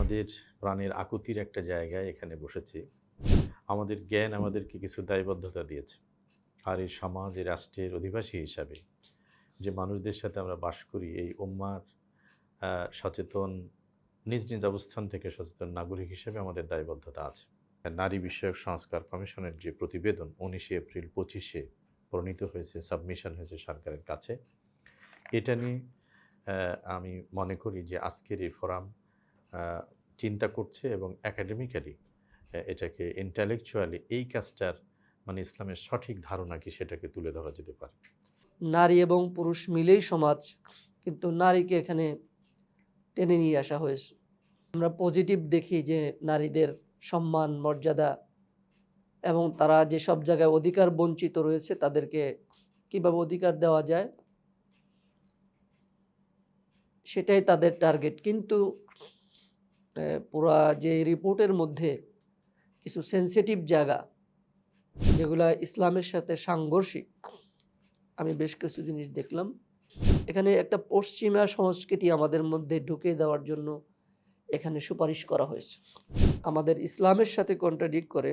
আমাদের প্রাণের আকুতির একটা জায়গায় এখানে বসেছি। আমাদের জ্ঞান আমাদেরকে কিছু দায়বদ্ধতা দিয়েছে। আর এই সমাজ, এই রাষ্ট্রের অধিবাসী হিসাবে যে মানুষদের সাথে আমরা বাস করি, এই উম্মার সচেতন নিজ নিজ অবস্থান থেকে সচেতন নাগরিক হিসেবে আমাদের দায়বদ্ধতা আছে। নারী বিষয়ক সংস্কার কমিশনের যে প্রতিবেদন 19 এপ্রিল 25-এ প্রণীত হয়েছে, সাবমিশন হয়েছে সরকারের কাছে, এটা নিয়ে আমি মনে করি যে আজকের এই ফোরাম চিন্তা করছে এবং একাডেমিক্যালি এটাকে ইন্টেলেকচুয়ালি এই কাজটার মানে ইসলামের সঠিক ধারণা কি সেটাকে তুলে ধরা যেতে পারে। নারী এবং পুরুষ মিলেই সমাজ, কিন্তু নারীকে এখানে টেনে নিয়ে আসা হয়েছে। আমরা পজিটিভ দেখি যে নারীদের সম্মান, মর্যাদা এবং তারা যে সব জায়গায় অধিকার বঞ্চিত রয়েছে তাদেরকে কিভাবে অধিকার দেওয়া যায় সেটাই তাদের টার্গেট। কিন্তু পুরা যে রিপোর্টের মধ্যে কিছু সেন্সিটিভ জায়গা যেগুলো ইসলামের সাথে সাংঘর্ষিক, আমি বেশ কিছু জিনিস দেখলাম। এখানে একটা পশ্চিমা সংস্কৃতি আমাদের মধ্যে ঢুকে দেওয়ার জন্য এখানে সুপারিশ করা হয়েছে, আমাদের ইসলামের সাথে কন্ট্রাডিক্ট করে।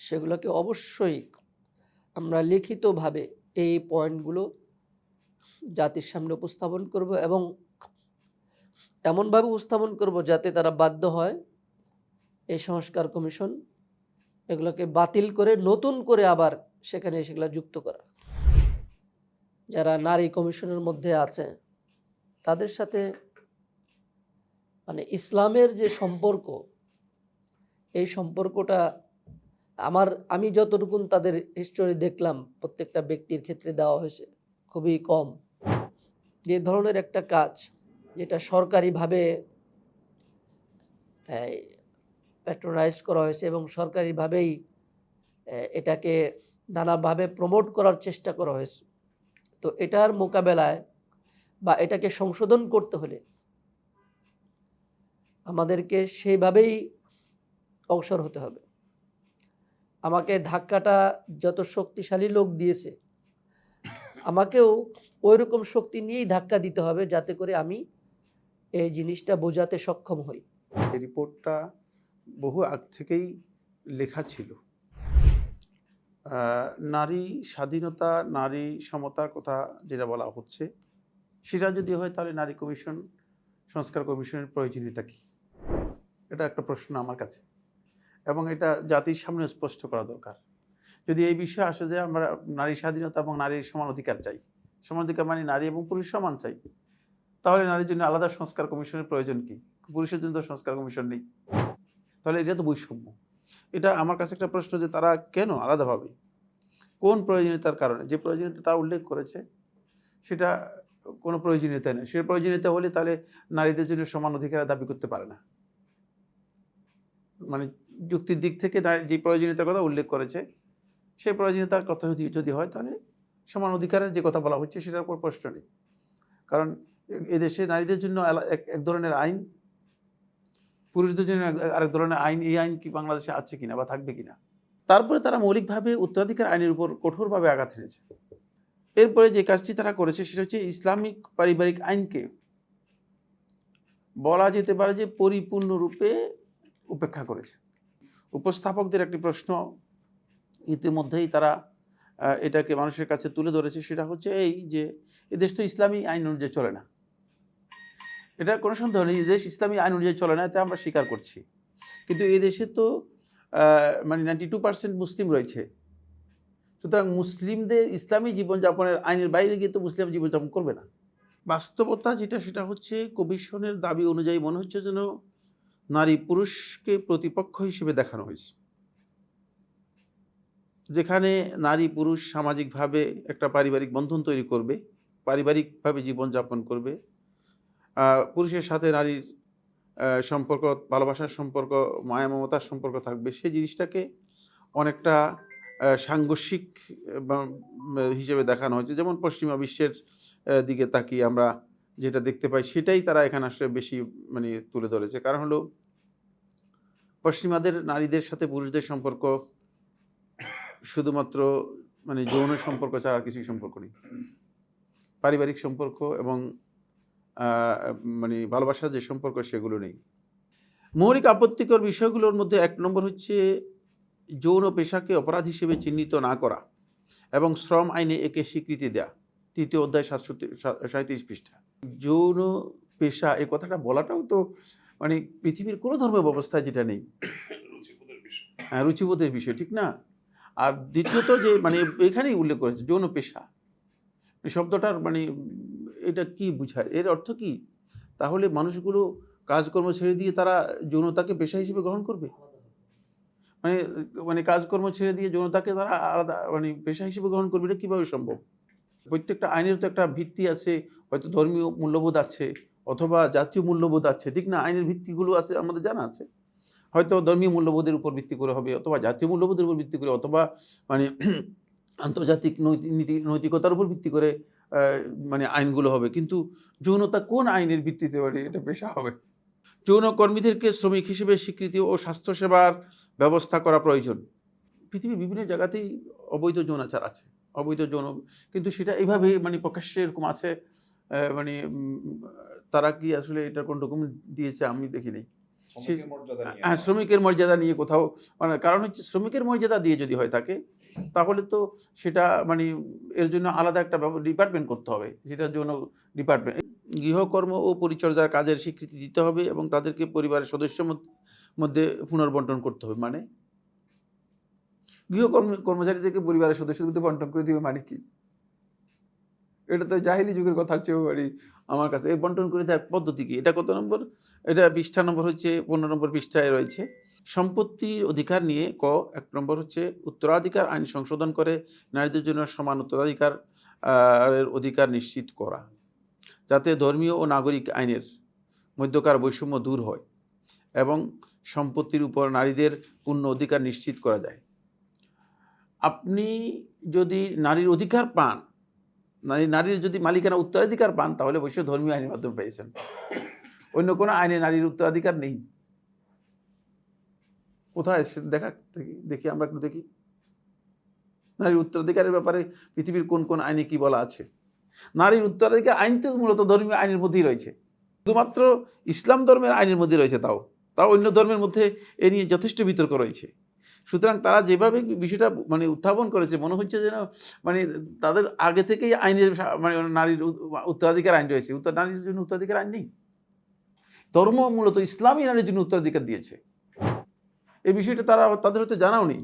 সেগুলোকে অবশ্যই আমরা লিখিতভাবে এই পয়েন্টগুলো জাতির সামনে উপস্থাপন করব এবং এমনভাবে উপস্থাপন করব যাতে তারা বাধ্য হয় এই সংস্কার কমিশন এগুলোকে বাতিল করে নতুন করে আবার সেখানে সেগুলো যুক্ত করা। যারা নারী কমিশনের মধ্যে আছে তাদের সাথে মানে ইসলামের যে সম্পর্ক, এই সম্পর্কটা আমি যতটুকু তাদের হিস্টোরি দেখলাম প্রত্যেকটা ব্যক্তির ক্ষেত্রে দেওয়া হয়েছে খুবই কম। যে ধরনের একটা কাজ যেটা সরকারিভাবে প্যাট্রোনাইজ করা হয়েছে এবং সরকারিভাবেই এটাকে নানাভাবে প্রমোট করার চেষ্টা করা হয়েছে, তো এটার মোকাবেলায় বা এটাকে সংশোধন করতে হলে আমাদেরকে সেইভাবেই অগ্রসর হতে হবে। আমাকে ধাক্কাটা যত শক্তিশালী লোক দিয়েছে আমাকেও ওই রকম শক্তি নিয়েই ধাক্কা দিতে হবে যাতে করে আমি এই জিনিসটা বোঝাতে সক্ষম হই। এই রিপোর্টটা বহু আগ থেকেই লেখা ছিল। নারী স্বাধীনতা, নারী সমতার কথা যেটা বলা হচ্ছে সেটা যদি হয় তাহলে নারী কমিশন, সংস্কার কমিশনের প্রয়োজনীয়তা কী? এটা একটা প্রশ্ন আমার কাছে, এবং এটা জাতির সামনে স্পষ্ট করা দরকার। যদি এই বিষয়ে আসে যে আমরা নারী স্বাধীনতা এবং নারীর সমান অধিকার চাই, সমান অধিকার মানে নারী এবং পুরুষ সমান চাই, তাহলে নারীর জন্য আলাদা সংস্কার কমিশনের প্রয়োজন কি? পুরুষের জন্য তো সংস্কার কমিশন নেই, তাহলে এটা তো বৈষম্য। এটা আমার কাছে একটা প্রশ্ন যে তারা কেন আলাদাভাবে, কোন প্রয়োজনীয়তার কারণে? যে প্রয়োজনীয়তা তারা উল্লেখ করেছে সেটা কোনো প্রয়োজনীয়তা নেই। সে প্রয়োজনীয়তা হলে তাহলে নারীদের জন্য সমান অধিকার দাবি করতে পারে না। মানে যুক্তির দিক থেকে যে প্রয়োজনীয়তার কথা উল্লেখ করেছে সেই প্রয়োজনীয়তার কথা যদি হয় তাহলে সমান অধিকারের যে কথা বলা হচ্ছে সেটার উপর প্রশ্ন নেই। কারণ এদেশে নারীদের জন্য এক ধরনের আইন, পুরুষদের জন্য আরেক ধরনের আইন, এই আইন কি বাংলাদেশে আছে কিনা বা থাকবে কিনা। তারপরে তারা মৌলিকভাবে উত্তরাধিকার আইনের উপর কঠোরভাবে আঘাত এনেছে। এরপরে যে কাজটি তারা করেছে সেটা হচ্ছে ইসলামিক পারিবারিক আইনকে বলা যেতে পারে যে পরিপূর্ণরূপে উপেক্ষা করেছে। উপস্থাপকদের একটি প্রশ্ন ইতিমধ্যেই তারা এটাকে মানুষের কাছে তুলে ধরেছে, সেটা হচ্ছে এই যে এদেশ তো ইসলামী আইন অনুযায়ী চলে না। এটা কোনো সন্দেহ নেই, এদেশ ইসলামী আইন অনুযায়ী চলে না, এতে আমরা স্বীকার করছি। কিন্তু এই দেশে তো মানে 92% মুসলিম রয়েছে। সুতরাং মুসলিমদের ইসলামী জীবনযাপনের আইনের বাইরে গিয়ে তো মুসলিম জীবনযাপন করবে না। বাস্তবতা যেটা সেটা হচ্ছে কমিশনের দাবি অনুযায়ী মনে হচ্ছে যেন নারী পুরুষকে প্রতিপক্ষ হিসেবে দেখানো হয়েছে, যেখানে নারী পুরুষ সামাজিকভাবে একটা পারিবারিক বন্ধন তৈরি করবে, পারিবারিকভাবে জীবনযাপন করবে, পুরুষের সাথে নারীর সম্পর্ক, ভালোবাসার সম্পর্ক, মায়া মমতার সম্পর্ক থাকবে। সেই জিনিসটাকে অনেকটা সাংঘর্ষিক হিসেবে দেখানো হয়েছে। যেমন পশ্চিমা বিশ্বের দিকে তাকিয়ে আমরা যেটা দেখতে পাই সেটাই তারা এখানে আসলে বেশি মানে তুলে ধরেছে। কারণ হলো পশ্চিমাদের নারীদের সাথে পুরুষদের সম্পর্ক শুধুমাত্র মানে যৌন সম্পর্ক ছাড়া আর কিছুই সম্পর্ক নেই। পারিবারিক সম্পর্ক এবং মানে ভালোবাসার যে সম্পর্ক সেগুলো নেই। মৌলিক আপত্তিকর বিষয়গুলোর মধ্যে 1 নম্বর হচ্ছে যৌন পেশাকে অপরাধ হিসেবে চিহ্নিত না করা এবং শ্রম আইনে একে স্বীকৃতি দেয়া। 3য় অধ্যায় 37 পৃষ্ঠা। যৌন পেশা এই কথাটা বলাটাও তো মানে পৃথিবীর কোনো ধর্ম ব্যবস্থায় যেটা নেই। হ্যাঁ, রুচিবোধের বিষয়, ঠিক না? আর দ্বিতীয়ত যে মানে এখানেই উল্লেখ করেছে যৌন পেশা, এই শব্দটার মানে এটা কি বোঝায়, এর অর্থ কি? তাহলে মানুষগুলো কাজকর্ম ছেড়ে দিয়ে তারা যৌনতাকে পেশা হিসেবে গ্রহণ করবে? মানে মানে কাজকর্ম ছেড়ে দিয়ে যৌনতাকে তারা আলাদা মানে পেশা হিসেবে গ্রহণ করবে, এটা কীভাবে সম্ভব? প্রত্যেকটা আইনের তো একটা ভিত্তি আছে, হয়তো ধর্মীয় মূল্যবোধ আছে অথবা জাতীয় মূল্যবোধ আছে, ঠিক না? আইনের ভিত্তিগুলো আছে, আমাদের জানা আছে। হয়তো ধর্মীয় মূল্যবোধের উপর ভিত্তি করে হবে, অথবা জাতীয় মূল্যবোধের উপর ভিত্তি করে, অথবা মানে আন্তর্জাতিক নৈতিকতার উপর ভিত্তি করে মানে আইনগুলো হবে। কিন্তু যৌনতা কোন আইনের ভিত্তিতে মানে এটা পেশা হবে? যৌন কর্মীদেরকে শ্রমিক হিসেবে স্বীকৃতি ও স্বাস্থ্যসেবার ব্যবস্থা করা প্রয়োজন। পৃথিবীর বিভিন্ন জায়গাতেই অবৈধ যৌনাচার আছে, অবৈধ যৌন, কিন্তু সেটা এইভাবে মানে প্রকাশ্যে এরকম আছে, মানে তারা কি আসলে এটার কোন ডকুমেন্ট দিয়েছে আমি দেখিনি। হ্যাঁ, শ্রমিকের মর্যাদা নিয়ে কোথাও মানে, কারণ হচ্ছে শ্রমিকের মর্যাদা দিয়ে যদি হয় থাকে তাহলে তো সেটা মানে এর জন্য আলাদা একটা ডিপার্টমেন্ট করতে হবে, যেটার জন্য ডিপার্টমেন্ট। গৃহকর্ম ও পরিচর্যার কাজের স্বীকৃতি দিতে হবে এবং তাদেরকে পরিবারের সদস্যের মধ্যে পুনর্বন্টন করতে হবে। মানে কর্মচারীদেরকে পরিবারের সদস্যদের মধ্যে বন্টন করে দিবে মানে কি? এটা তো জাহিলি যুগের কথার চেয়েও বাড়ি আমার কাছে। এই বন্টন করে দেওয়ার পদ্ধতি কি? এটা কত নম্বর? এটা পৃষ্ঠা নম্বর হচ্ছে 15 নম্বর পৃষ্ঠায় রয়েছে। সম্পত্তির অধিকার নিয়ে 1 নম্বর হচ্ছে উত্তরাধিকার আইন সংশোধন করে নারীদের জন্য সমান উত্তরাধিকার এর অধিকার নিশ্চিত করা, যাতে ধর্মীয় ও নাগরিক আইনের মধ্যকার বৈষম্য দূর হয় এবং সম্পত্তির উপর নারীদের পূর্ণ অধিকার নিশ্চিত করা যায়। আপনি যদি নারীর অধিকার পান, নারীর যদি মালিকানা উত্তরাধিকার পান, তাহলে অবশ্যই ধর্মীয় আইনের মাধ্যমে পেয়েছেন। অন্য কোনো আইনে নারীর উত্তরাধিকার নেই। কোথায় দেখা দেখি আমরা একটু দেখি নারীর উত্তরাধিকারের ব্যাপারে পৃথিবীর কোন কোন আইনে কি বলা আছে। নারীর উত্তরাধিকার আইন তো মূলত ধর্মীয় আইনের মধ্যেই রয়েছে, শুধুমাত্র ইসলাম ধর্মের আইনের মধ্যে রয়েছে, তাও অন্য ধর্মের মধ্যে এ নিয়ে যথেষ্ট বিতর্ক রয়েছে। সুতরাং তারা যেভাবে বিষয়টা মানে উত্থাপন করেছে, মনে হচ্ছে যেন মানে তাদের আগে থেকেই আইনের মানে নারীর উত্তরাধিকার আইন রয়েছে। নারীর জন্য উত্তরাধিকার আইন নেই। ধর্ম মূলত ইসলামই নারীর জন্য উত্তরাধিকার দিয়েছে। এই বিষয়টা তাদের হয়তো জানাও নেই।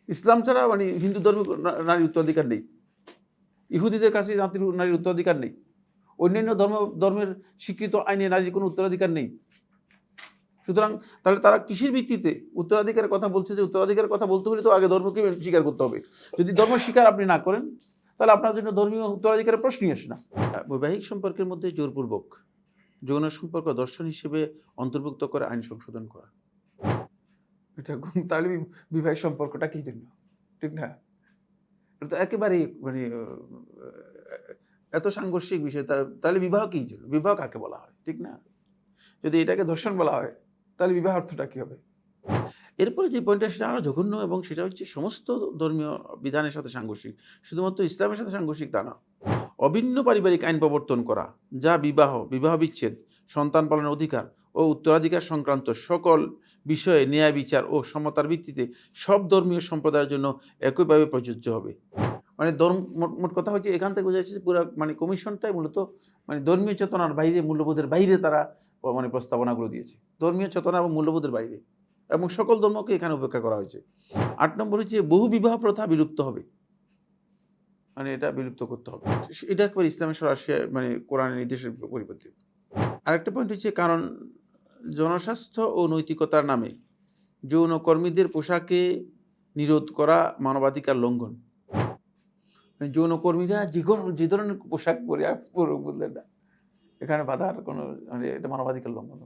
ইসলাম ছাড়া মানে হিন্দু ধর্মে নারীর উত্তরাধিকার নেই, ইহুদিদের কাছে নারীর উত্তরাধিকার নেই, অন্যান্য ধর্মের স্বীকৃত আইনে নারীর কোনো উত্তরাধিকার নেই। সুতরাং তাহলে তারা কিসের ভিত্তিতে উত্তরাধিকারের কথা বলছে? যে উত্তরাধিকারের কথা বলতে হলে তো আগে ধর্মকে স্বীকার করতে হবে। যদি ধর্ম স্বীকার আপনি না করেন, তাহলে আপনার জন্য ধর্মীয় উত্তরাধিকারের প্রশ্নই আসে না। বৈবাহিক সম্পর্কের মধ্যে জোরপূর্বক যৌন সম্পর্ক দর্শন হিসেবে অন্তর্ভুক্ত করে আইন সংশোধন করা, এটা তাহলে বিবাহিক সম্পর্কটা কি জন্য? ঠিক না? এটা তো একেবারেই মানে এত সাংঘর্ষিক বিষয়। তাহলে বিবাহ কি জন্য? বিবাহ কাকে বলা হয়? ঠিক না? যদি এটাকে ধর্ষণ বলা হয়, তাহলে বিবাহ অর্থটা কী হবে? এরপরে যে পয়েন্টটা, সেটা আরও জঘন্য, এবং সেটা হচ্ছে সমস্ত ধর্মীয় বিধানের সাথে সাংঘর্ষিক, শুধুমাত্র ইসলামের সাথে সাংঘর্ষিক তা না। অভিন্ন পারিবারিক আইন প্রবর্তন করা, যা বিবাহ বিচ্ছেদ, সন্তান পালনের অধিকার ও উত্তরাধিকার সংক্রান্ত সকল বিষয়ে ন্যায় বিচার ও সমতার ভিত্তিতে সব ধর্মীয় সম্প্রদায়ের জন্য একইভাবে প্রযোজ্য হবে। মানে মোট কথা হচ্ছে এখান থেকে বোঝা যাচ্ছে পুরো মানে কমিশনটাই মূলত মানে ধর্মীয় চেতনার বাইরে, মূল্যবোধের বাইরে তারা মানে প্রস্তাবনাগুলো দিয়েছে, ধর্মীয় চেতনা এবং মূল্যবোধের বাইরে, এবং সকল ধর্মকে এখানে উপেক্ষা করা হয়েছে। 8 নম্বর হচ্ছে বহু বিবাহ প্রথা বিলুপ্ত হবে, মানে এটা বিলুপ্ত করতে হবে। এটা একবার ইসলামের সরাসরি মানে কোরআনের নির্দেশের পরিপন্থী। আরেকটা পয়েন্ট হচ্ছে, কারণ জনস্বাস্থ্য ও নৈতিকতার নামে যৌন কর্মীদের পোশাকে নিরোধ করা মানবাধিকার লঙ্ঘন। মানে যৌনকর্মীরা যে ধরনের পোশাক পরে বললেন না, এখানে বাধার কোনো মানে এটা মানবাধিকার লঙ্ঘন।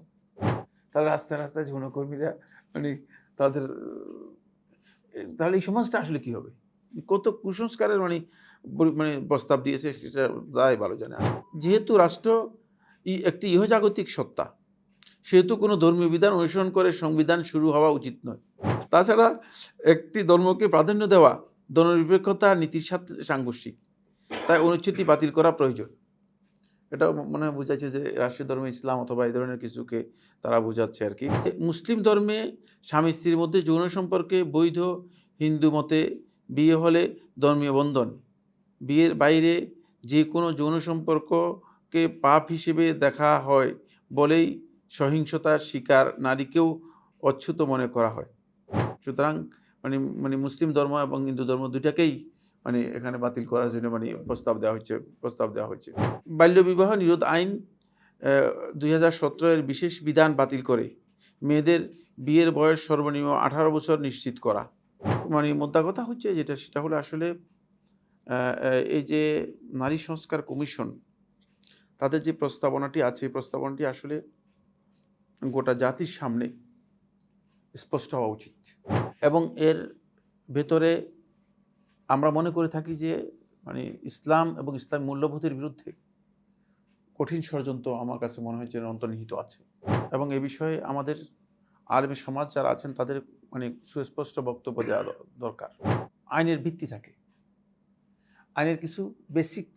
তাহলে রাস্তায় রাস্তায় যৌনকর্মীরা মানে তাহলে এই সমাজটা আসলে কি হবে? কত কুসংস্কারের মানে প্রস্তাব দিয়েছে, সেটা তাই ভালো জানে। যেহেতু রাষ্ট্র একটি ইহজাগতিক সত্তা, সেহেতু কোনো ধর্মীয় বিধান অনুসরণ করে সংবিধান শুরু হওয়া উচিত নয়। তাছাড়া একটি ধর্মকে প্রাধান্য দেওয়া ধর্মনিরপেক্ষতা নীতির সাথে সাংঘর্ষিক, তাই অনুচ্ছেদটি বাতিল করা প্রয়োজন। এটা মনে হয় বোঝাচ্ছে যে রাষ্ট্রীয় ধর্ম ইসলাম অথবা এই ধরনের কিছুকে তারা বোঝাচ্ছে আর কি। মুসলিম ধর্মে স্বামী স্ত্রীর মধ্যে যৌন সম্পর্কে বৈধ, হিন্দু মতে বিয়ে হলে ধর্মীয় বন্ধন, বিয়ের বাইরে যে কোনো যৌন সম্পর্ককে পাপ হিসেবে দেখা হয় বলেই সহিংসতার শিকার নারীকেও অচ্যুত মনে করা হয়। সুতরাং মানে মানে মুসলিম ধর্ম এবং হিন্দু ধর্ম দুটাকেই মানে এখানে বাতিল করার জন্য মানে প্রস্তাব দেওয়া হয়েছে। বাল্যবিবাহ নিরোধ আইন 2017 এর বিশেষ বিধান বাতিল করে মেয়েদের বিয়ের বয়স সর্বনিম্ন 18 বছর নিশ্চিত করা। মানে মোদ্দা কথা হচ্ছে সেটা হলো আসলে এই যে নারী সংস্কার কমিশন, তাদের যে প্রস্তাবনাটি আছে, এই প্রস্তাবনাটি আসলে গোটা জাতির সামনে স্পষ্ট হওয়া উচিত। এবং এর ভেতরে আমরা মনে করে থাকি যে মানে ইসলাম এবং ইসলাম মূল্যবোধের বিরুদ্ধে কঠিন ষড়যন্ত্র আমার কাছে মনে হয় যেন অন্তর্নিহিত আছে। এবং এ বিষয়ে আমাদের আলেমী সমাজ যারা আছেন তাদের মানে সুস্পষ্ট বক্তব্য দেওয়া দরকার। আইনের ভিত্তি থাকে, আইনের কিছু বেসিক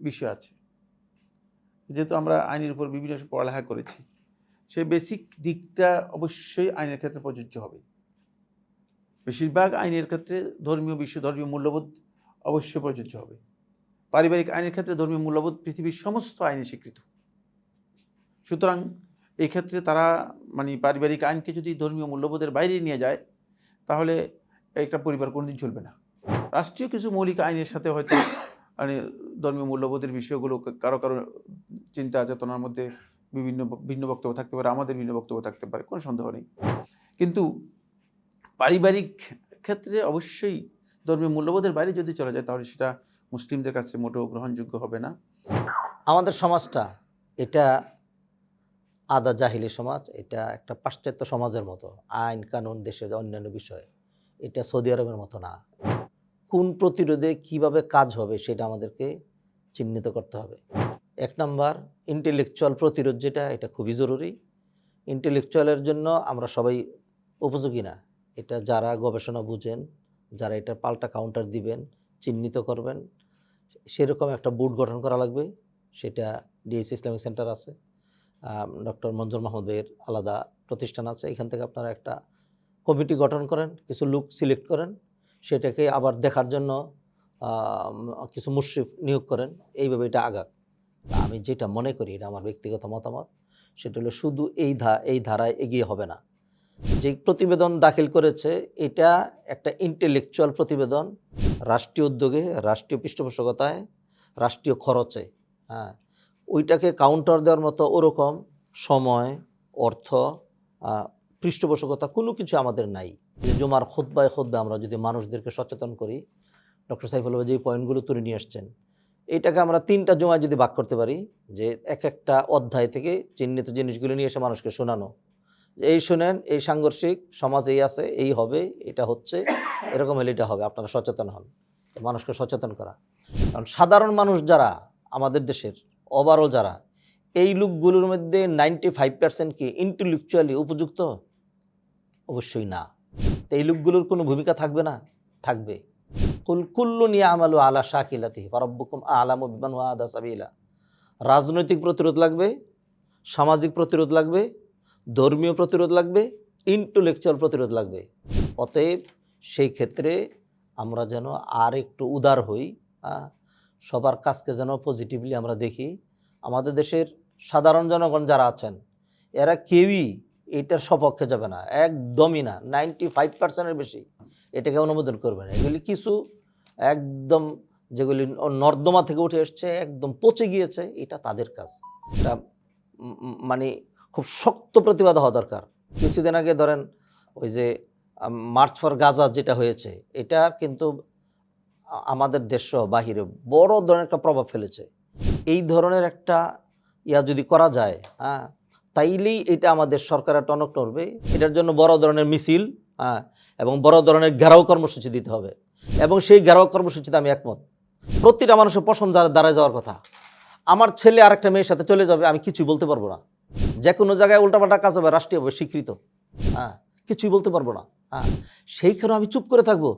বিষয় আছে। যেহেতু আমরা আইনের উপর বিভিন্ন পড়ালেখা করেছি, সেই বেসিক দিকটা অবশ্যই আইনের ক্ষেত্রে প্রযোজ্য হবে। বেশিরভাগ আইনের ক্ষেত্রে ধর্মীয় মূল্যবোধ অবশ্যই প্রযোজ্য হবে। পারিবারিক আইনের ক্ষেত্রে ধর্মীয় মূল্যবোধ পৃথিবীর সমস্ত আইনে স্বীকৃত। সুতরাং এই ক্ষেত্রে তারা মানে পারিবারিক আইনকে যদি ধর্মীয় মূল্যবোধের বাইরে নিয়ে যায়, তাহলে একটা পরিবার কোনোদিন চলবে না। রাষ্ট্রীয় কিছু মৌলিক আইনের সাথে হয়তো মানে ধর্মীয় মূল্যবোধের বিষয়গুলো কারো চিন্তা চেতনার মধ্যে ভিন্ন বক্তব্য থাকতে পারে, আমাদের ভিন্ন বক্তব্য থাকতে পারে, কোনো সন্দেহ নেই। কিন্তু পারিবারিক ক্ষেত্রে অবশ্যই ধর্মীয় মূল্যবোধের বাইরে যদি চলে যায়, তাহলে সেটা মুসলিমদের কাছে মোটেও গ্রহণযোগ্য হবে না। আমাদের সমাজটা এটা আদা জাহিলি সমাজ, এটা একটা পাশ্চাত্য সমাজের মতো। আইন কানুন দেশের অন্যান্য বিষয় এটা সৌদি আরবের মতো না। কোন প্রতিরোধে কিভাবে কাজ হবে সেটা আমাদেরকে চিহ্নিত করতে হবে। 1 নাম্বার ইন্টেলেকচুয়াল প্রতিরোধ, এটা খুবই জরুরি। ইন্টেলেকচুয়ালের জন্য আমরা সবাই উপযোগী না। এটা যারা গবেষণা বুঝেন, যারা এটা পাল্টা কাউন্টার দিবেন, চিহ্নিত করবেন, সেরকম একটা বোর্ড গঠন করা লাগবে। সেটা ডিএসি ইসলামিক সেন্টার আছে, ডক্টর মঞ্জুর মাহমুদ ভাইয়ের আলাদা প্রতিষ্ঠান আছে। এখান থেকে আপনারা একটা কমিটি গঠন করেন, কিছু লোক সিলেক্ট করেন, সেটাকে আবার দেখার জন্য কিছু মুশরিফ নিয়োগ করেন। এইভাবে এটা আগাক। আমি যেটা মনে করি, এটা আমার ব্যক্তিগত মতামত, সেটা হলো শুধু এই ধারায় এগিয়ে হবে না। যে প্রতিবেদন দাখিল করেছে এটা একটা ইন্টেলেকচুয়াল প্রতিবেদন, রাষ্ট্রীয় উদ্যোগে, রাষ্ট্রীয় পৃষ্ঠপোষকতায়, রাষ্ট্রীয় খরচে। হ্যাঁ, ওইটাকে কাউন্টার দেওয়ার মতো ওরকম সময়, অর্থ, পৃষ্ঠপোষকতা কোনো কিছু আমাদের নাই। জুমার খুতবায় আমরা যদি মানুষদেরকে সচেতন করি, ডক্টর সাইফুল ভাই যে পয়েন্টগুলো তুলে নিয়ে আসছেন, এটাকে আমরা 3টা জুমায় যদি ভাগ করতে পারি, যে একটা অধ্যায় থেকে চিহ্নিত জিনিসগুলো নিয়ে এসে মানুষকে শোনানো, এই শুনেন, এই সাংঘর্ষিক সমাজ এই আছে, এই হবে, এটা হচ্ছে, এরকম হলে এটা হবে, আপনারা সচেতন হন। মানুষকে সচেতন করা, কারণ সাধারণ মানুষ যারা আমাদের দেশের ওভারঅল যারা, এই লোকগুলোর মধ্যে 95% কি ইন্টেলেকচুয়ালি উপযুক্ত? অবশ্যই না। তো এই লোকগুলোর কোনো ভূমিকা থাকবে না? থাকবে। কুল্লুন ইয়ামালু আলা শাকিলাতিহি ফারাব্বুকুম আ'লামু বিমান হুয়া আহদা সাবিলা। রাজনৈতিক প্রতিরোধ লাগবে, সামাজিক প্রতিরোধ লাগবে, ধর্মীয় প্রতিরোধ লাগবে, ইন্টেলেকচুয়াল প্রতিরোধ লাগবে। অতএব সেই ক্ষেত্রে আমরা যেন আর একটু উদার হই, সবার কাজকে যেন পজিটিভলি আমরা দেখি। আমাদের দেশের সাধারণ জনগণ যারা আছেন, এরা কেউই এটার সপক্ষে যাবে না, একদমই না। 95%-এর বেশি এটাকে অনুমোদন করবে না। এগুলি কিছু একদম যেগুলি নর্দমা থেকে উঠে এসছে, একদম পচে গিয়েছে, এটা তাদের কাজ। এটা মানে খুব শক্ত প্রতিবাদ হওয়া দরকার। কিছুদিন আগে ধরেন ওই যে মার্চ ফর গাজা যেটা হয়েছে, এটা কিন্তু আমাদের দেশ বাহিরে বড় ধরনের একটা প্রভাব ফেলেছে। এই ধরনের একটা যদি করা যায়, তাইলেই এটা আমাদের সরকারের টনক নড়বে। এটার জন্য বড় ধরনের মিছিল এবং বড় ধরনের ঘেরাও কর্মসূচি দিতে হবে। এবং সেই ঘেরাও কর্মসূচিতে আমি একমত। প্রতিটা মানুষের পছন্দ দাঁড়ায় যাওয়ার কথা। আমার ছেলে আরেকটা মেয়ের সাথে চলে যাবে, আমি কিছুই বলতে পারবো না। যে কোনো জায়গায় উল্টাপাল্টা কাজ হবে, রাষ্ট্রীয়ভাবে স্বীকৃত, কিছুই বলতে পারবো না। সেইখানে আমি চুপ করে থাকবো?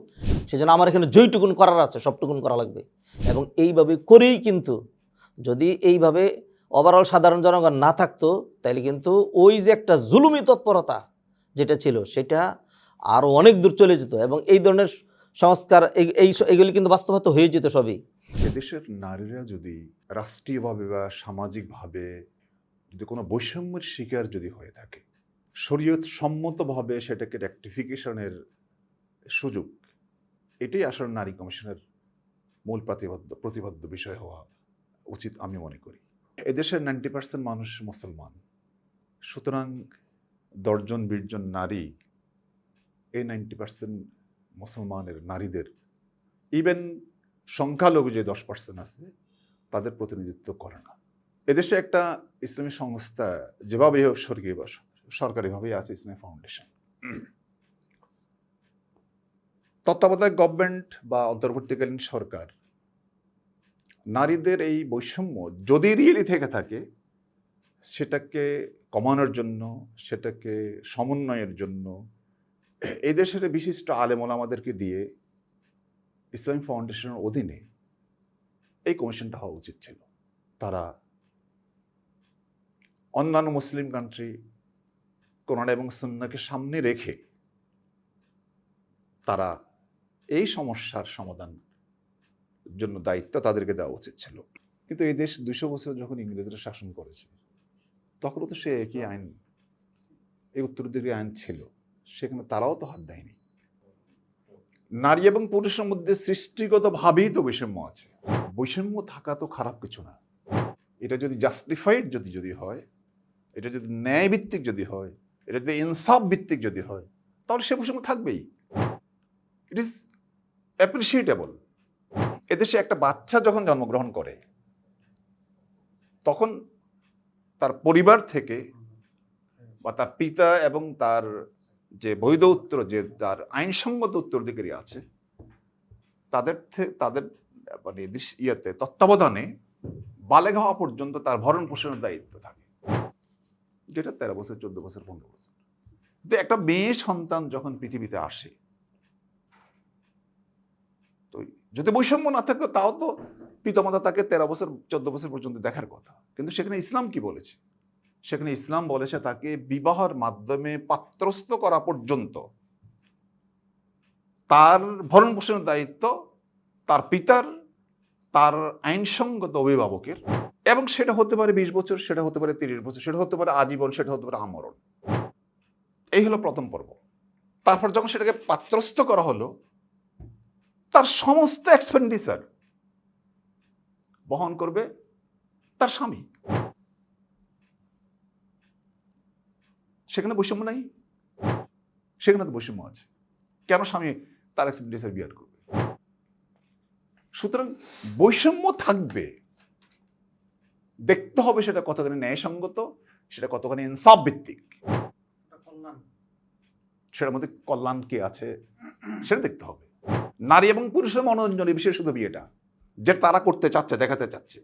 সেজন্য আমার এখানে যেইটুকুন করার আছে সবটুকুন করা লাগবে। এবং এইভাবে করেই কিন্তু যদি এইভাবে ওভারঅল সাধারণ জনগণ না থাকতো, তাইলে কিন্তু ওই যে একটা জুলুমি তৎপরতা যেটা ছিল সেটা আরও অনেক দূর চলে যেত, এবং এই ধরনের সংস্কার এইগুলি কিন্তু বাস্তবায়িত হয়ে যেত সবই। এদেশের নারীরা যদি রাষ্ট্রীয়ভাবে বা সামাজিকভাবে যদি কোনো বৈষম্যের শিকার যদি হয়ে থাকে, শরীয়ত সম্মতভাবে সেটাকে রেকটিফিকেশনের সুযোগ, এটাই আসলে নারী কমিশনের মূল প্রতিপাদ্য বিষয় হওয়া উচিত আমি মনে করি। এদেশের 90% মানুষ মুসলমান, সুতরাং 10 জন 20 জন নারী এই 90% মুসলমানের নারীদের, ইভেন সংখ্যালঘু যে 10% আছে তাদের প্রতিনিধিত্ব করে না। এদেশে একটা ইসলামী সংস্থা যেভাবেই হোক সরকারিভাবেই আছে, ইসলামী ফাউন্ডেশন। তত্ত্বাবধায়ক গভর্নমেন্ট বা অন্তর্বর্তীকালীন সরকার নারীদের এই বৈষম্য যদি রিয়েলি থেকে থাকে সেটাকে কমানোর জন্য, সেটাকে সমন্বয়ের জন্য এই দেশের বিশিষ্ট আলেম ওলামাদেরকে দিয়ে ইসলামী ফাউন্ডেশনের অধীনে এই কমিশনটা হওয়া উচিত ছিল। তারা অন্যান্য মুসলিম কান্ট্রি কোরআন এবং সুন্নাহকে সামনে রেখে তারা এই সমস্যার সমাধান জন্য দায়িত্ব তাদেরকে দেওয়া উচিত ছিল। কিন্তু এই দেশ 200 বছর যখন ইংরেজরা শাসন করেছে তখনও তো সে একই আইন, এই উত্তরদিকে আইন ছিল, সেখানে তারাও তো হাত দেয়নি। নারী এবং পুরুষের মধ্যে সৃষ্টিগতভাবেই তো বৈষম্য আছে। বৈষম্য থাকা তো খারাপ কিছু না, এটা যদি জাস্টিফাইড যদি হয়, এটা যদি ন্যায়ভিত্তিক যদি হয়, এটা যদি ইনসাফ ভিত্তিক যদি হয়, তাহলে সে বৈষম্য থাকবেই। It is appreciable. এদেশে একটা বাচ্চা যখন জন্মগ্রহণ করে তখন তার পরিবার থেকে বা তার পিতা এবং তার যে বৈধ উত্তর, যে তার আইনসঙ্গত উত্তরাধিকারী আছে, তাদের মানে তত্ত্বাবধানে বালেগ হওয়া পর্যন্ত তার ভরণ পোষণের দায়িত্ব থাকে, যেটা 13 বছর 14 বছর 15 বছর। কিন্তু একটা মেয়ে সন্তান যখন পৃথিবীতে আসে, তো যদি বৈষম্য না থাকতো তাও তো পিতামাতা তাকে 13 বছর 14 বছর পর্যন্ত দেখার কথা। কিন্তু সেখানে ইসলাম কি বলেছে? সেখানে ইসলাম বলেছে তাকে বিবাহের মাধ্যমে পাত্রস্থ করা পর্যন্ত তার ভরণ পোষণের দায়িত্ব তার পিতার, তার আইনসঙ্গত অভিভাবকের, এবং সেটা হতে পারে 20 বছর, সেটা হতে পারে 30 বছর, সেটা হতে পারে আজীবন, সেটা হতে পারে আমরণ। এই হলো প্রথম পর্ব। তারপর যখন সেটাকে পাত্রস্থ করা হলো, তার সমস্ত এক্সপেন্ডিচার বহন করবে তার স্বামী। সেখানে বৈষম্য নাই? সেখানে তো বৈষম্য আছে। কেন স্বামী তার এক্সপেন্ডিচার বিয়ার করবে? সুতরাং বৈষম্য থাকবে, দেখতে হবে সেটা কতখানি ন্যায়সঙ্গত, সেটা কতখানি ইনসাফ ভিত্তিক, সেটার মধ্যে কল্যাণ কে আছে সেটা দেখতে হবে। নারী এবং পুরুষের মনোরঞ্জনে বিশেষ শুধু বিয়েটা যেটা তারা করতে চাচ্ছে, দেখাতে চাচ্ছে,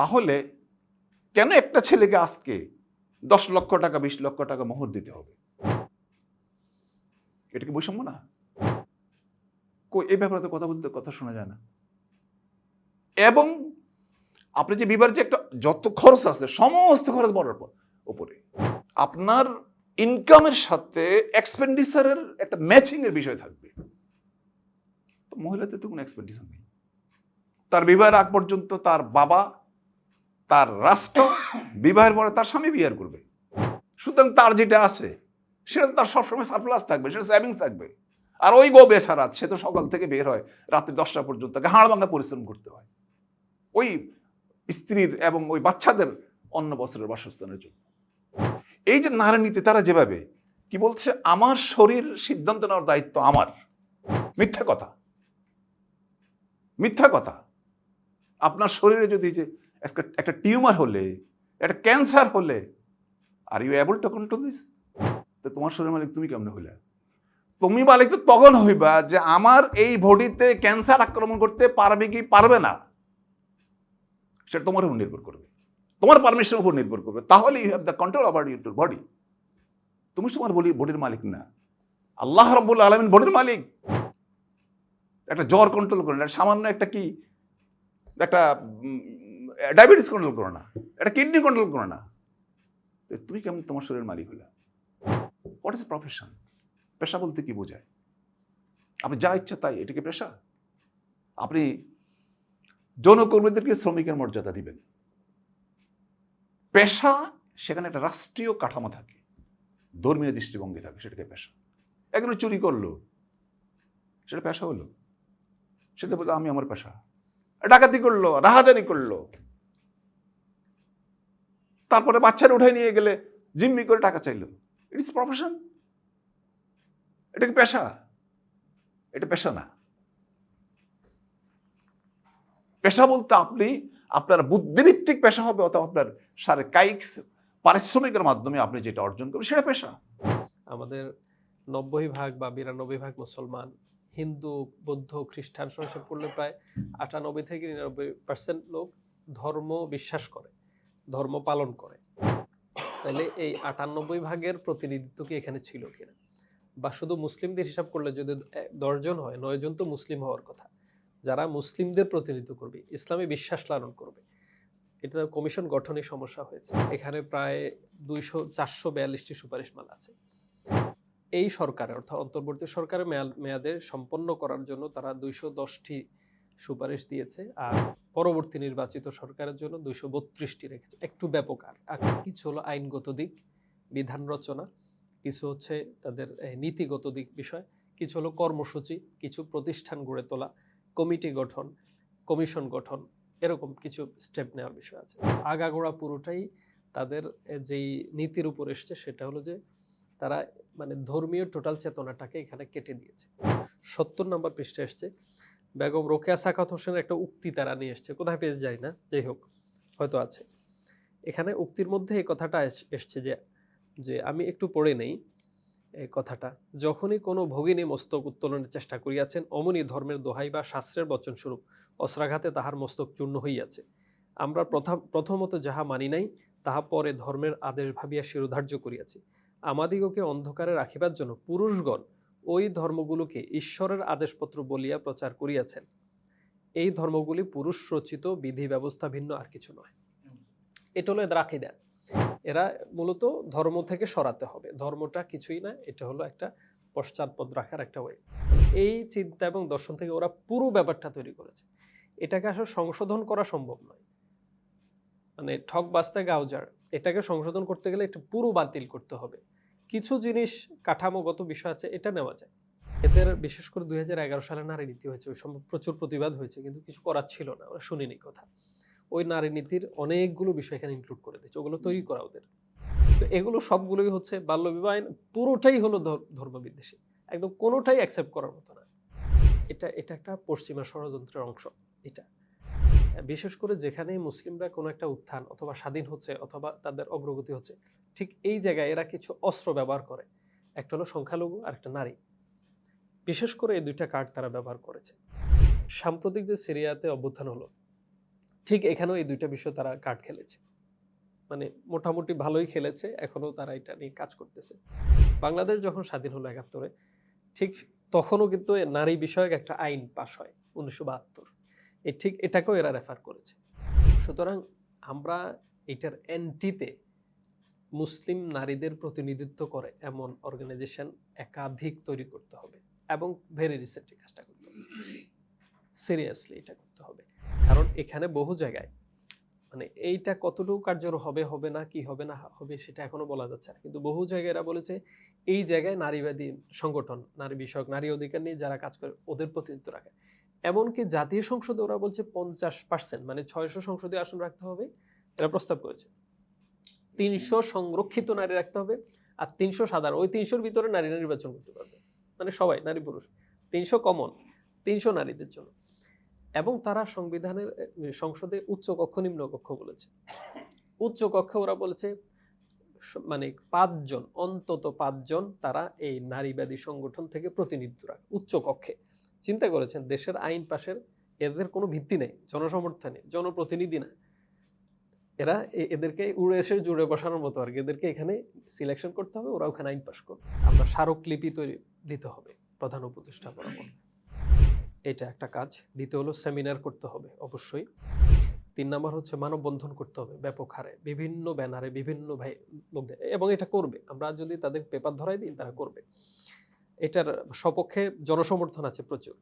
তাহলে কেন একটা ছেলেকে আজকে 10 লক্ষ টাকা 20 লক্ষ টাকা মোহর দিতে হবে? এটা কি বৈষম্য না? এই ব্যাপারে তো কথা শোনা যায় না। এবং আপনি যে বিবাহের যে একটা যত খরচ আছে সমস্ত খরচ বড়ার উপরে আপনার ইনকামের সাথে এক্সপেন্ডিচারের একটা ম্যাচিং এর বিষয় থাকবে। তো মহিলাদের তো কোনো এক্সপেন্ডিচার নেই। তার বিবাহের আগ পর্যন্ত তার বাবা, তার রাষ্ট্র, বিবাহের পরে তার স্বামী বিয়ে করবে। সুতরাং তার যেটা আছে সেটা তো তার সবসময় সারপ্লাস থাকবে, সেটা সেভিংস থাকবে। আর ওই গো বেচারা, সে তো সকাল থেকে বের হয় রাত্রি 10টা পর্যন্ত, তাকে হাড় ভাঙা পরিশ্রম করতে হয় ওই স্ত্রীর এবং ওই বাচ্চাদের অন্য বছরের বাসস্থানের জন্য। এই যে নারী নীতি, তারা যেভাবে কি বলছে, আমার শরীর সিদ্ধান্ত নেওয়ার দায়িত্ব আমার। মিথ্যা কথা, মিথ্যা কথা। আপনার শরীরে যদি যে একটা টিউমার হলে, একটা ক্যান্সার হলে, are you able to control this? তো তোমার শরীর মালিক তুমি কেমন হইলে? তুমি মালিক তো তখন হইবা যে আমার এই বডিতে ক্যান্সার আক্রমণ করতে পারবে কি পারবে না, সেটা তোমার উপর নির্ভর করবে, তোমার পারমিশনের উপর নির্ভর করবে। তাহলে you have the control over your body. তুমি তোমার বডির মালিক না, আল্লাহ রাব্বুল আলামিন বডির মালিক। একটা জ্বর কন্ট্রোল করেন, সামান্য একটা কি একটা ডায়াবেটিস কন্ট্রোল করো না, এটা কিডনি কন্ট্রোল করো না, তো তুমি কেমন তোমার শরীরের মালিক হলে? What is profession? পেশা বলতে কি বোঝায়? আপনি যা ইচ্ছা তাই, এটা কি পেশা? আপনি যৌনকর্মীদেরকে শ্রমিকের মর্যাদা দিবেন। পেশা সেখানে একটা রাষ্ট্রীয় কাঠামো থাকে, ধর্মীয় দৃষ্টিভঙ্গি থাকে, সেটাকে পেশা। একজন চুরি করলো, সেটা পেশা হলো, সেটা বললো আমি আমার পেশা। ডাকাতি করলো, রাহাজানি করলো, তারপরে বাচ্চারা উঠাই নিয়ে গেলে জিম্মি করে টাকা চাইলো, ইট ইজ প্রফেশন? এটা কি পেশা? এটা পেশা না। পেশা বলতে আপনি আপনার বুদ্ধিভিত্তিক পেশা হবে, অথবা আপনার কায়িক পারিশ্রমিকের মাধ্যমে আপনি যেটা অর্জন করবেন সেটা পেশা। আমাদের 90% বা 92% মুসলমান, হিন্দু, বৌদ্ধ, খ্রিস্টান সহ হিসাব করলে প্রায় 98 থেকে 99% লোক ধর্ম বিশ্বাস করে, ধর্ম পালন করে। তাহলে এই 98% প্রতিনিধিত্ব কি এখানে ছিল কিনা? বা শুধু মুসলিমদের হিসাব করলে যদি 10 জন হয়, 9 জন তো মুসলিম হওয়ার কথা, যারা মুসলিমদের প্রতিনিধিত্ব করবে, ইসলামী বিশ্বাস লালন করবে। এটা কমিশন গঠনে সমস্যা হয়েছে। এখানে প্রায় 442টি সুপারিশমালা আছে। এই সরকারের অর্থাৎ অন্তর্বর্তী সরকারের মেয়াদে সম্পন্ন করার জন্য তারা 210টি সুপারিশ দিয়েছে, আর পরবর্তী নির্বাচিত সরকারের জন্য 232টি রেখেছে। একটু ব্যাপক আকার। কিছু হলো আইনগত দিক, বিধান রচনা, কিছু হচ্ছে তাদের নীতিগত দিক বিষয়, কিছু হলো কর্মসূচি, কিছু প্রতিষ্ঠান গড়ে তোলা, কমিটি গঠন, কমিশন গঠন, এরকম কিছু স্টেপ নেওয়ার বিষয় আছে। আগাগোড়া পুরোটাই তাদের যেই নীতির উপর এসছে সেটা হলো যে তারা মানে ধর্মীয় টোটাল চেতনাটাকে এখানে কেটে দিয়েছে। 70 নম্বর পৃষ্ঠায় এসছে বেগম রোকেয়া সাখাওয়াত হোসেনের একটা উক্তি তারা নিয়ে এসছে, কোথায় পেজ যায় না, যাই হোক হয়তো আছে। এখানে উক্তির মধ্যে এই কথাটা এসছে যে আমি একটু পড়ে নেই এই কথাটা। যখনই কোনো ভগিনী মস্তক উত্তোলনের চেষ্টা করিয়াছেন, অমনি ধর্মের দোহাই বা শাস্ত্রের বচনস্বরূপ অস্ত্রাঘাতে তাহার মস্তক চূর্ণ হইয়াছে। আমরা প্রথমত যাহা মানি নাই, তাহা পরে ধর্মের আদেশ ভাবিয়া শিরোধার্য করিয়াছি। আমাদিগকে অন্ধকারে রাখিবার জন্য পুরুষগণ ওই ধর্মগুলোকে ঈশ্বরের আদেশপত্র বলিয়া প্রচার করিয়াছেন। এই ধর্মগুলি পুরুষ রচিত বিধি ব্যবস্থা ভিন্ন আর কিছু নয়। এটা হলো এদের আকীদা। এরা মূলত ধর্ম থেকে সরাতে হবে, ধর্মটা কিছুই না, এটা হলো একটা পশ্চাৎপদ রাখার একটা ওয়ে। এই চিন্তা এবং দর্শন থেকে ওরা পুরো ব্যাপারটা তৈরি করেছে। এটাকে আসলে সংশোধন করা সম্ভব নয়, মানে ঠক বাস্তে গাউজার, এটাকে সংশোধন করতে গেলে এটা পুরো বাতিল করতে হবে। কিছু জিনিস কাঠামোগত বিষয় আছে, এটা নেওয়া যায়। এদের বিশেষ করে 2011 সালে নারী নীতি হয়েছে, ওই সময় প্রচুর প্রতিবাদ হয়েছে, কিন্তু কিছু করার ছিল না, ওরা শুনিনি কথা। ওই নারী নীতির অনেকগুলো বিষয় এখানে ইনক্লুড করে দিচ্ছে, ওগুলো তৈরি করা ওদের। তো এগুলো সবগুলোই হচ্ছে বাল্যবিবাহ আইন, পুরোটাই হলো ধর্মবিদ্বেষী, একদম কোনোটাই অ্যাকসেপ্ট করার মতো না। এটা একটা পশ্চিমা ষড়যন্ত্রের অংশ। এটা বিশেষ করে যেখানেই মুসলিমরা কোনো একটা উত্থান অথবা স্বাধীন হচ্ছে অথবা তাদের অগ্রগতি হচ্ছে, ঠিক এই জায়গায় এরা কিছু অস্ত্র ব্যবহার করে। একটা হলো সংখ্যালঘু আর একটা নারী। বিশেষ করে এই দুইটা কার্ড তারা ব্যবহার করেছে। সাম্প্রতিক যে সিরিয়াতে অভ্যুত্থান হলো, ঠিক এখানেও এই দুইটা বিষয় তারা কার্ড খেলেছে, মানে মোটামুটি ভালোই খেলেছে। এখনও তারা এটা নিয়ে কাজ করতেছে। বাংলাদেশ যখন স্বাধীন হলো 71-এ, ঠিক তখনও কিন্তু নারী বিষয়ক একটা আইন পাশ হয় 1972। ঠিক এটাকেও এরা রেফার করেছে। সুতরাং আমরা এটার অ্যান্টিতে মুসলিম নারীদের প্রতিনিধিত্ব করে এমন অর্গানাইজেশন একাধিক তৈরি করতে হবে, এবং ভেরি রিসেন্টলি কাজটা করতে হবে, সিরিয়াসলি এটা করতে হবে। কারণ এখানে বহু জায়গায় মানে এইটা কতটুকু কার্যকর হবে না, কি হবে না হবে সেটা এখনো বলা যাচ্ছে না, কিন্তু বহু জায়গায় এরা বলেছে এই জায়গায় নারীবাদী সংগঠন, নারী বিষয়ক, নারী অধিকার নিয়ে যারা কাজ করে ওদের প্রতিনিধিত্ব রাখে। এমনকি জাতীয় সংসদে ওরা বলছে 50%, মানে 600 সংসদীয় আসন রাখতে হবে, এরা প্রস্তাব করেছে। 300 সংরক্ষিত নারী রাখতে হবে, আর 300 সাধারণ। ওই 300-র ভিতরে নারীরা নির্বাচন করতে পারবে, মানে সবাই নারী পুরুষ। 300 কমন, 300 নারীদের জন্য। এবং তারা সংবিধানের সংসদে উচ্চ কক্ষ নিম্ন কক্ষ বলেছে। উচ্চ কক্ষে ওরা বলেছে মানে 5 জন, অন্তত 5 জন তারা এই নারীবাদী সংগঠন থেকে প্রতিনিধিত্ব রাখে উচ্চ কক্ষে। চিন্তা করেছেন দেশের আইন পাশের এদের কোনো ভিত্তি নেই, জনসমর্থনে, জনপ্রতিনিধি না, এরা এদেরকে উড়ে এসে জুড়ে বসানোর মতো আর কি। এদেরকে এখানে সিলেকশন করতে হবে, ওরা ওখানে আইন পাস করবে। আমরা স্মারকলিপি তৈরি দিতে হবে প্রধান উপদেষ্টা বরাবর, এটা একটা কাজ। দ্বিতীয় হলো সেমিনার করতে হবে অবশ্যই। 3 নাম্বার হচ্ছে মানববন্ধন করতে হবে ব্যাপক হারে, বিভিন্ন ব্যানারে, বিভিন্ন লোকদের, এবং এটা করবে। আমরা যদি তাদের পেপার ধরাই দিই তারা করবে। এটার সপক্ষে জনসমর্থন আছে প্রচুর।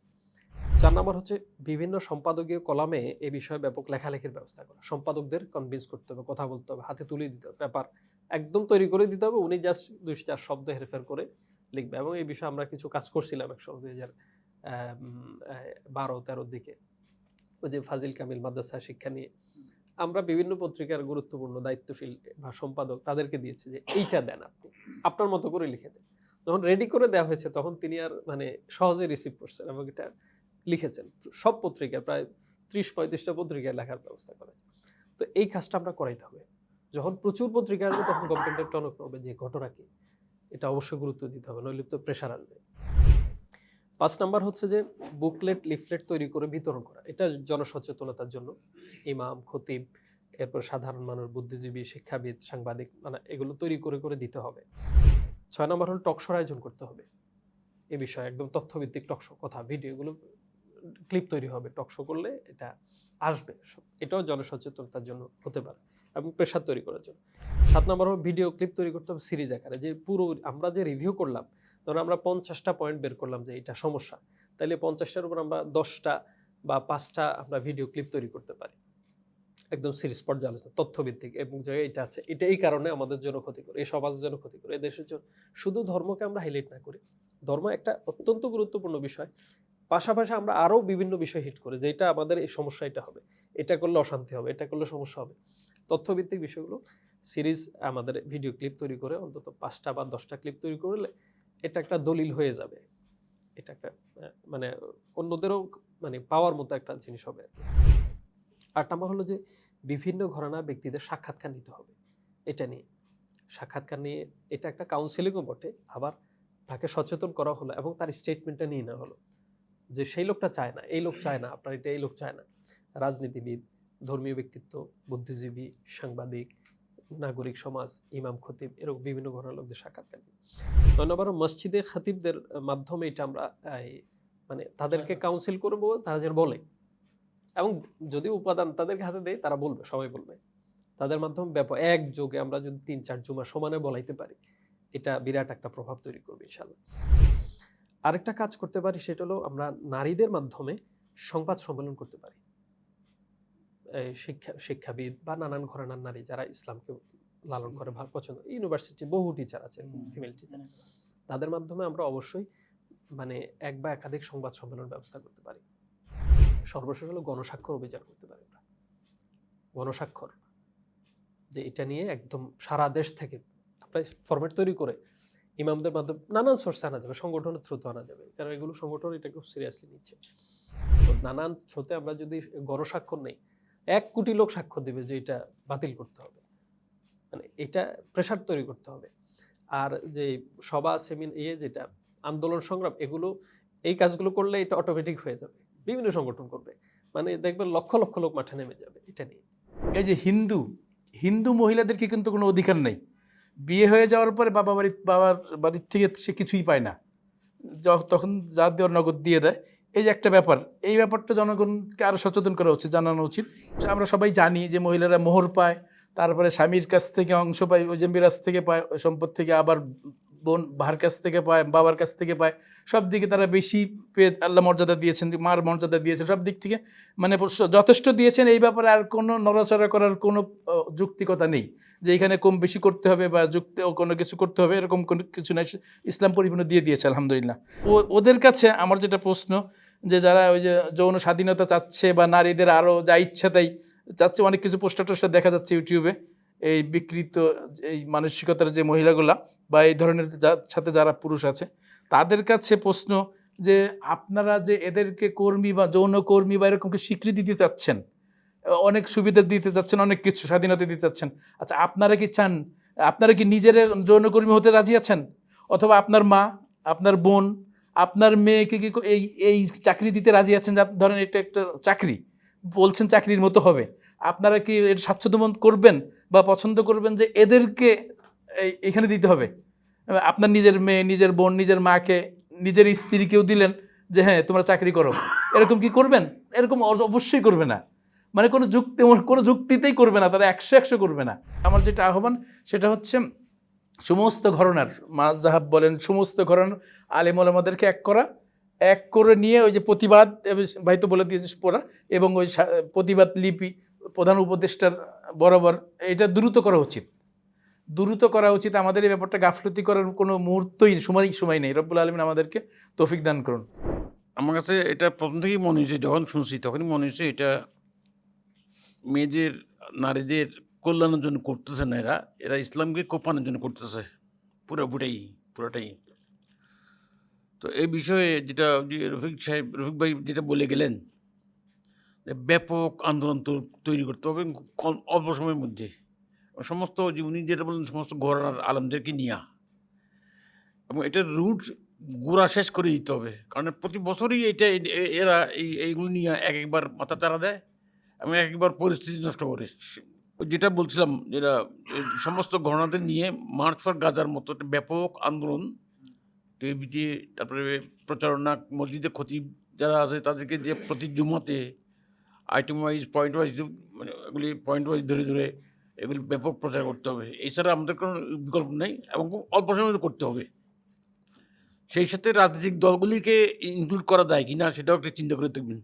4 নাম্বার হচ্ছে বিভিন্ন সম্পাদকীয় কলামে এ বিষয়ে ব্যাপক লেখালেখির ব্যবস্থা করা। সম্পাদকদের কনভিন্স করতে হবে, কথা বলতে হবে, হাতে তুলে দিতে হবে, পেপার একদম তৈরি করে দিতে হবে। উনি জাস্ট 2-4 শব্দ হেরফের করে লিখবে। এবং এই বিষয়ে আমরা কিছু কাজ করছিলাম একসময় 2012-13 দিকে, ওই যে ফাজিল কামিল মাদ্রাসা শিক্ষা নিয়ে আমরা বিভিন্ন পত্রিকার গুরুত্বপূর্ণ দায়িত্বশীল বা সম্পাদক তাদেরকে দিয়েছি যে এইটা দেন, আপনি আপনার মতো করে লিখে দেন। যখন রেডি করে দেওয়া হয়েছে তখন তিনি আর মানে সহজে রিসিভ করছেন এবং এটা লিখেছেন। সব পত্রিকায় প্রায় 30-35টা পত্রিকায় লেখার ব্যবস্থা করে। তো এই কাজটা আমরা করাইতে হবে। যখন প্রচুর পত্রিকা আসবে তখন গভর্নমেন্টের টনক নড়বে যে ঘটনা কি, এটা অবশ্যই গুরুত্ব দিতে হবে, নইলে তো প্রেশার আসবে। 5 নাম্বার হচ্ছে যে বুকলেট, লিফলেট তৈরি করে বিতরণ করা। এটা জনসচেতনতার জন্য ইমাম, খতিব, এরপর সাধারণ মানুষ, বুদ্ধিজীবী, শিক্ষাবিদ, সাংবাদিক, মানে এগুলো তৈরি করে করে দিতে হবে। 6 নাম্বার হলো টকশোর আয়োজন করতে হবে। এ বিষয়ে একদম তথ্যভিত্তিক টকশো, কথা, ভিডিও, এগুলো ক্লিপ তৈরি হবে। টকশো করলে এটা আসবে, এটাও জনসচেতনতার জন্য হতে পারে এবং প্রেশার তৈরি করার জন্য। 7 নাম্বার হলো ভিডিও ক্লিপ তৈরি করতে হবে সিরিজ আকারে, যে পুরো আমরা যে রিভিউ করলাম, ধরুন আমরা 50টা পয়েন্ট বের করলাম যে এটা সমস্যা, তাইলে 50টার উপর আমরা 10টা বা 5টা আমরা ভিডিও ক্লিপ তৈরি করতে পারি, একদম সিরিজ পর্যালোচনা, তথ্যভিত্তিক, এবং জায়গায় এটা আছে, এটা এই কারণে আমাদের জন্য ক্ষতিকর, এই সমাজের জন্য ক্ষতিকর, এই দেশের জন্য। শুধু ধর্মকে আমরা হাইলাইট না করি, ধর্ম একটা অত্যন্ত গুরুত্বপূর্ণ বিষয়, পাশাপাশি আমরা আরও বিভিন্ন বিষয় হিট করি যে এটা আমাদের এই সমস্যা, এটা হবে, এটা করলে অশান্তি হবে, এটা করলে সমস্যা হবে। তথ্যভিত্তিক বিষয়গুলো সিরিজ আমাদের ভিডিও ক্লিপ তৈরি করে অন্তত 5টা বা 10টা ক্লিপ তৈরি করলে এটা একটা দলিল হয়ে যাবে, এটা একটা মানে অন্যদেরও মানে পাওয়ার মতো একটা জিনিস হবে আর কি। 8 নাম্বার হলো যে বিভিন্ন ঘরানা ব্যক্তিদের সাক্ষাৎকার নিতে হবে। এটা নিয়ে সাক্ষাৎকার নিয়ে এটা একটা কাউন্সিলিংও বটে, আবার তাকে সচেতন করা হলো এবং তার স্টেটমেন্টটা নিয়ে নেওয়া হলো যে সেই লোকটা চায় না, এই লোক চায় না, আপনার এটা এই লোক চায় না। রাজনীতিবিদ, ধর্মীয় ব্যক্তিত্ব, বুদ্ধিজীবী, সাংবাদিক, নাগরিক সমাজ, ইমাম, খতিব, এরকম বিভিন্ন ঘরানার লোকদের সাক্ষাৎকার নিই। 9 নম্বর মসজিদে খতিবদের মাধ্যমে এটা আমরা মানে তাদেরকে কাউন্সিল করবো, তারা যেন বলে, এবং যদি উপাদান তাদেরকে হাতে দেয় তারা বলবে, সবাই বলবে। তাদের মাধ্যমে ব্যাপক একযোগে আমরা যদি 3-4 জুমা সমানে বলাইতে পারি, এটা বিরাট একটা প্রভাব তৈরি করবে ইনশাআল্লাহ। আরেকটা কাজ করতে পারি, সেটা হলো আমরা নারীদের মাধ্যমে সংবাদ সম্মেলন করতে পারি। শিক্ষাবিদ বা নানান ঘরানার নারী যারা ইসলামকে লালন করে, ভালো পছন্দ, ইউনিভার্সিটি বহু টিচার আছে, ফিমেল টিচার, তাদের মাধ্যমে আমরা অবশ্যই মানে এক বা একাধিক সংবাদ সম্মেলন ব্যবস্থা করতে পারি। সর্বশেষ হলো গণস্বাক্ষর অভিযান করতে পারি আমরা। গণস্বাক্ষর, যে এটা নিয়ে একদম সারা দেশ থেকে আমরা ফরম্যাট তৈরি করে ইমামদের মাধ্যমে নানান সোর্সে আনা যাবে, সংগঠনের থ্রুতে আনা যাবে, কারণ এগুলো সংগঠন এটা খুব সিরিয়াসলি নিচ্ছে। তো নানান থ্রুতে আমরা যদি গণস্বাক্ষর নেই, 1 কোটি লোক স্বাক্ষর দেবে যে এটা বাতিল করতে হবে, মানে এটা প্রেশার তৈরি করতে হবে। আর যে সভা, যেটা আন্দোলন, সংগ্রাম, এগুলো এই কাজগুলো করলে এটা অটোমেটিক হয়ে যাবে, বিভিন্ন সংগঠন করবে, মানে দেখবেন লক্ষ লক্ষ লোক মাঠে নেমে যাবে এটা নিয়ে। এই যে হিন্দু মহিলাদেরকে কিন্তু কোনো অধিকার নেই, বিয়ে হয়ে যাওয়ার পরে বাবার বাড়ির থেকে সে কিছুই পায় না, তখন যা দেওয়ার নগদ দিয়ে দেয়। এই যে একটা ব্যাপার, এই ব্যাপারটা জনগণকে আরও সচেতন করা উচিত, জানানো উচিত। আমরা সবাই জানি যে মহিলারা মোহর পায়, তারপরে স্বামীর কাছ থেকে অংশ পায়, ওই যে মিরাজ থেকে পায়, ওই সম্পদ থেকে, আবার বোন ভাইয়ের কাছ থেকে পায়, বাবার কাছ থেকে পায়, সব দিকে তারা বেশি পেয়ে আল্লাহ মর্যাদা দিয়েছেন, মার মর্যাদা দিয়েছেন, সব দিক থেকে মানে যথেষ্ট দিয়েছেন। এই ব্যাপারে আর কোনো নড়াচড়া করার কোনো যুক্তিকতা নেই যে এখানে কম বেশি করতে হবে বা কোনো কিছু করতে হবে, এরকম কোনো কিছু নাই। ইসলাম পরিপূর্ণ দিয়ে দিয়েছে আলহামদুলিল্লাহ। ওদের কাছে আমার যেটা প্রশ্ন, যে যারা ওই যে যৌন স্বাধীনতা চাচ্ছে বা নারীদের আরও যা ইচ্ছা তাই চাচ্ছে, অনেক কিছু পোস্টার টোস্টার দেখা যাচ্ছে ইউটিউবে, এই বিকৃত এই মানসিকতার যে মহিলাগুলা বা এই ধরনের সাথে যারা পুরুষ আছে, তাদের কাছে প্রশ্ন যে আপনারা যে এদেরকে কর্মী বা যৌন কর্মী বা এরকমকে স্বীকৃতি দিতে চাচ্ছেন, অনেক সুবিধা দিতে চাচ্ছেন, অনেক কিছু স্বাধীনতা দিতে চাচ্ছেন, আচ্ছা আপনারা কি চান, আপনারা কি নিজের যৌনকর্মী হতে রাজি আছেন? অথবা আপনার মা, আপনার বোন, আপনার মেয়েকে কি এই চাকরি দিতে রাজি আছেন? যে ধরেন এটা একটা চাকরি, বলছেন চাকরির মতো হবে, আপনারা কি এর স্বাচ্ছন্দ্য করবেন বা পছন্দ করবেন যে এদেরকে এখানে দিতে হবে? আপনার নিজের মেয়ে, নিজের বোন, নিজের মাকে, নিজের স্ত্রীকেও দিলেন যে হ্যাঁ তোমরা চাকরি করো, এরকম কি করবেন? এরকম অবশ্যই করবে না। মানে কোনো যুক্তিতেই করবে না, তারা 100 করবে না। আমার যেটা আহ্বান সেটা হচ্ছে সমস্ত ঘরানার মাযহাব বলেন, সমস্ত ঘরানার আলেম ওলামাদেরকে এক করে নিয়ে ওই যে প্রতিবাদ, ভাই তো বলে দিয়েছিস পড়া, এবং ওই প্রতিবাদ লিপি প্রধান উপদেষ্টার বরাবর এটা দ্রুত করা উচিত। আমাদের এই ব্যাপারটা গাফলতি করার কোনো মুহূর্তই সময় নেই। রব্বুল আলামিন আমাদেরকে তৌফিক দান করুন। আমার কাছে এটা প্রথম থেকেই মনে হয়েছে, যখন শুনছি তখনই মনে হয়েছে এটা মেয়েদের নারীদের কল্যাণের জন্য করতেছে না, এরা ইসলামকে কোপানোর জন্য করতেছে পুরোটাই। তো এই বিষয়ে যেটা রফিক ভাই যেটা বলে গেলেন, ব্যাপক আন্দোলন তৈরি করতে হবে অল্প সময়ের মধ্যে, সমস্ত যে উনি যেটা বললেন সমস্ত ঘরানার আলেমদেরকে নিয়ে, এবং এটার রুট গোড়া শেষ করে দিতে হবে। কারণ প্রতি বছরই এরা এইগুলো নিয়ে একবার মাথা চারা দেয় এবং একবার পরিস্থিতি নষ্ট করে। যেটা বলছিলাম, যেটা সমস্ত ঘটনাদের নিয়ে মার্চ ফর গাজার মতো একটা ব্যাপক আন্দোলন টিভিতে, তারপরে প্রচারণা, মসজিদে খতিব যারা আছে তাদেরকে যে প্রতি জুমাতে আইটেম ওয়াইজ পয়েন্ট ওয়াইজ মানে এগুলি পয়েন্ট ওয়াইজ ধরে এগুলি ব্যাপক প্রচার করতে হবে। এছাড়া আমাদের কোনো বিকল্প নেই এবং অল্প সময় করতে হবে। সেই সাথে রাজনৈতিক দলগুলিকে ইনক্লুড করা যায় কি না সেটাও একটা চিন্তা করে দেখবেন।